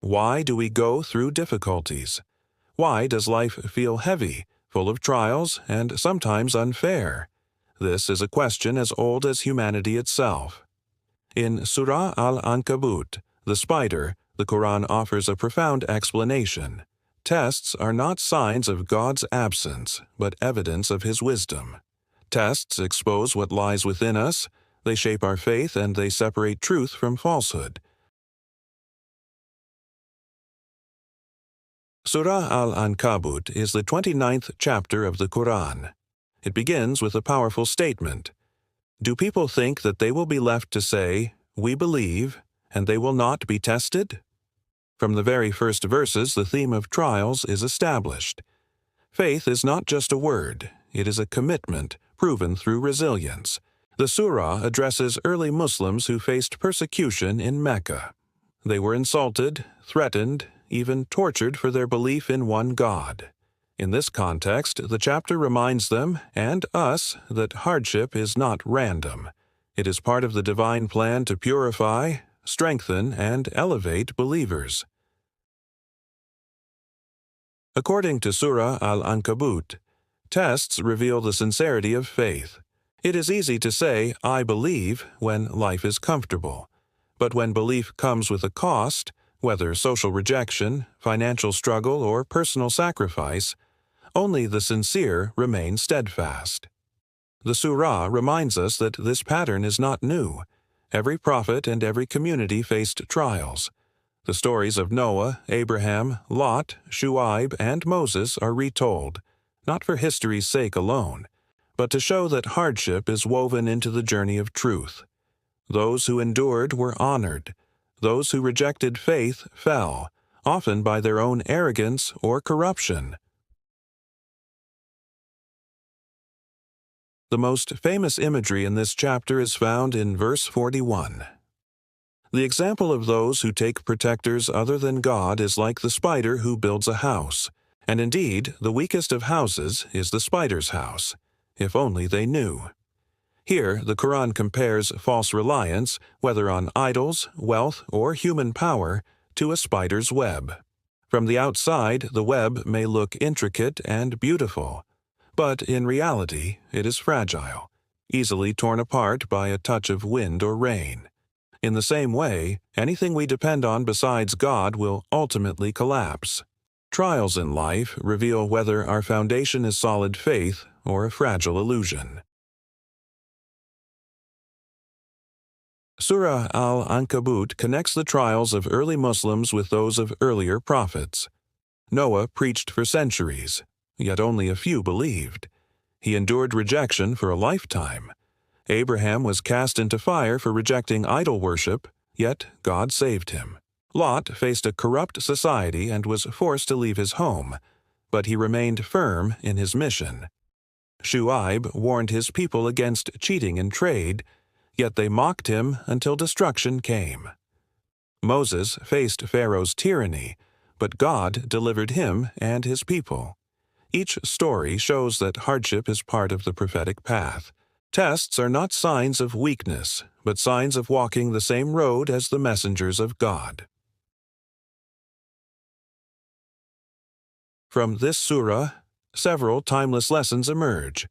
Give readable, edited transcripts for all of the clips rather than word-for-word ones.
Why do we go through difficulties? Why does life feel heavy, full of trials, and sometimes unfair? This is a question as old as humanity itself. In Surah Al-Ankabut, the spider, the Quran offers a profound explanation. Tests are not signs of God's absence, but evidence of His wisdom. Tests expose what lies within us, they shape our faith, and they separate truth from falsehood. Surah Al-Ankabut is the 29th chapter of the Quran. It begins with a powerful statement. Do people think that they will be left to say, "We believe," and they will not be tested? From the very first verses, the theme of trials is established. Faith is not just a word, it is a commitment proven through resilience. The surah addresses early Muslims who faced persecution in Mecca. They were insulted, threatened, even tortured for their belief in one God. In this context, the chapter reminds them, and us, that hardship is not random. It is part of the divine plan to purify, strengthen, and elevate believers. According to Surah Al-Ankabut, tests reveal the sincerity of faith. It is easy to say, "I believe," when life is comfortable. But when belief comes with a cost, whether social rejection, financial struggle, or personal sacrifice, only the sincere remain steadfast. The surah reminds us that this pattern is not new. Every prophet and every community faced trials. The stories of Noah, Abraham, Lot, Shu'aib, and Moses are retold, not for history's sake alone, but to show that hardship is woven into the journey of truth. Those who endured were honored. Those who rejected faith fell, often by their own arrogance or corruption. The most famous imagery in this chapter is found in verse 41. The example of those who take protectors other than God is like the spider who builds a house. And indeed, the weakest of houses is the spider's house. If only they knew. Here, the Quran compares false reliance, whether on idols, wealth, or human power, to a spider's web. From the outside, the web may look intricate and beautiful, but in reality, it is fragile, easily torn apart by a touch of wind or rain. In the same way, anything we depend on besides God will ultimately collapse. Trials in life reveal whether our foundation is solid faith or a fragile illusion. Surah Al-Ankabut connects the trials of early Muslims with those of earlier prophets. Noah preached for centuries, yet only a few believed. He endured rejection for a lifetime. Abraham was cast into fire for rejecting idol worship, yet God saved him. Lot faced a corrupt society and was forced to leave his home, but he remained firm in his mission. Shu'aib warned his people against cheating in trade, yet they mocked him until destruction came. Moses faced Pharaoh's tyranny, but God delivered him and his people. Each story shows that hardship is part of the prophetic path. Tests are not signs of weakness, but signs of walking the same road as the messengers of God. From this surah, several timeless lessons emerge.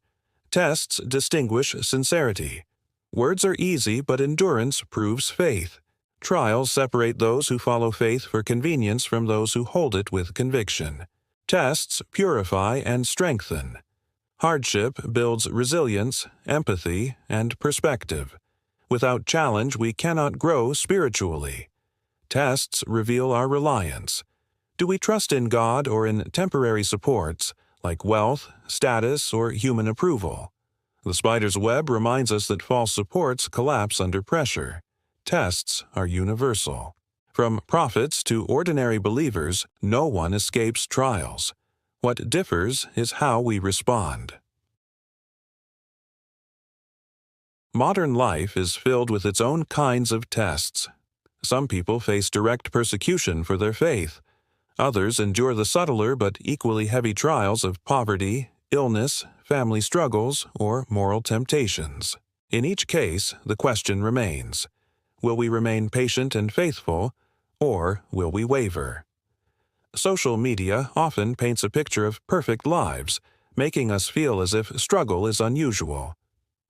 Tests distinguish sincerity. Words are easy, but endurance proves faith. Trials separate those who follow faith for convenience from those who hold it with conviction. Tests purify and strengthen. Hardship builds resilience, empathy, and perspective. Without challenge, we cannot grow spiritually. Tests reveal our reliance. Do we trust in God or in temporary supports, like wealth, status, or human approval? The spider's web reminds us that false supports collapse under pressure. Tests are universal. From prophets to ordinary believers, no one escapes trials. What differs is how we respond. Modern life is filled with its own kinds of tests. Some people face direct persecution for their faith. Others endure the subtler but equally heavy trials of poverty, illness, family struggles, or moral temptations. In each case, the question remains: will we remain patient and faithful, or will we waver? Social media often paints a picture of perfect lives, making us feel as if struggle is unusual.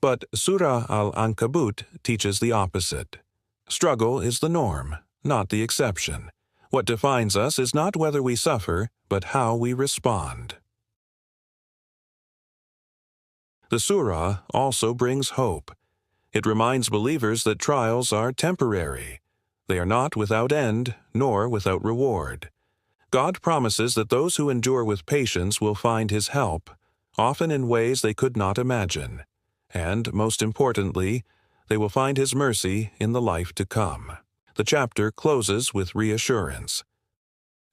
But Surah Al-Ankabut teaches the opposite. Struggle is the norm, not the exception. What defines us is not whether we suffer, but how we respond. The surah also brings hope. It reminds believers that trials are temporary. They are not without end, nor without reward. God promises that those who endure with patience will find His help, often in ways they could not imagine. And, most importantly, they will find His mercy in the life to come. The chapter closes with reassurance.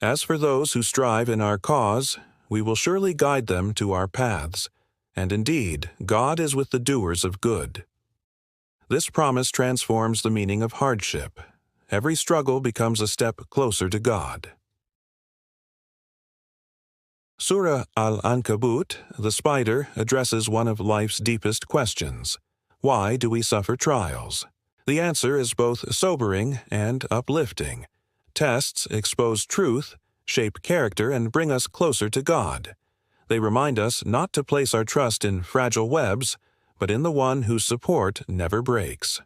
As for those who strive in our cause, we will surely guide them to our paths, and indeed, God is with the doers of good. This promise transforms the meaning of hardship. Every struggle becomes a step closer to God. Surah Al-Ankabut, the spider, addresses one of life's deepest questions. Why do we suffer trials? The answer is both sobering and uplifting. Tests expose truth, shape character, and bring us closer to God. They remind us not to place our trust in fragile webs, but in the one whose support never breaks.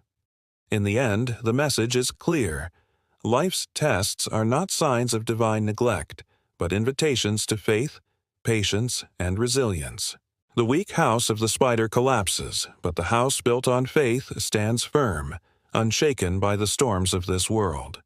In the end, the message is clear. Life's tests are not signs of divine neglect, but invitations to faith, patience, and resilience. The weak house of the spider collapses, but the house built on faith stands firm, unshaken by the storms of this world.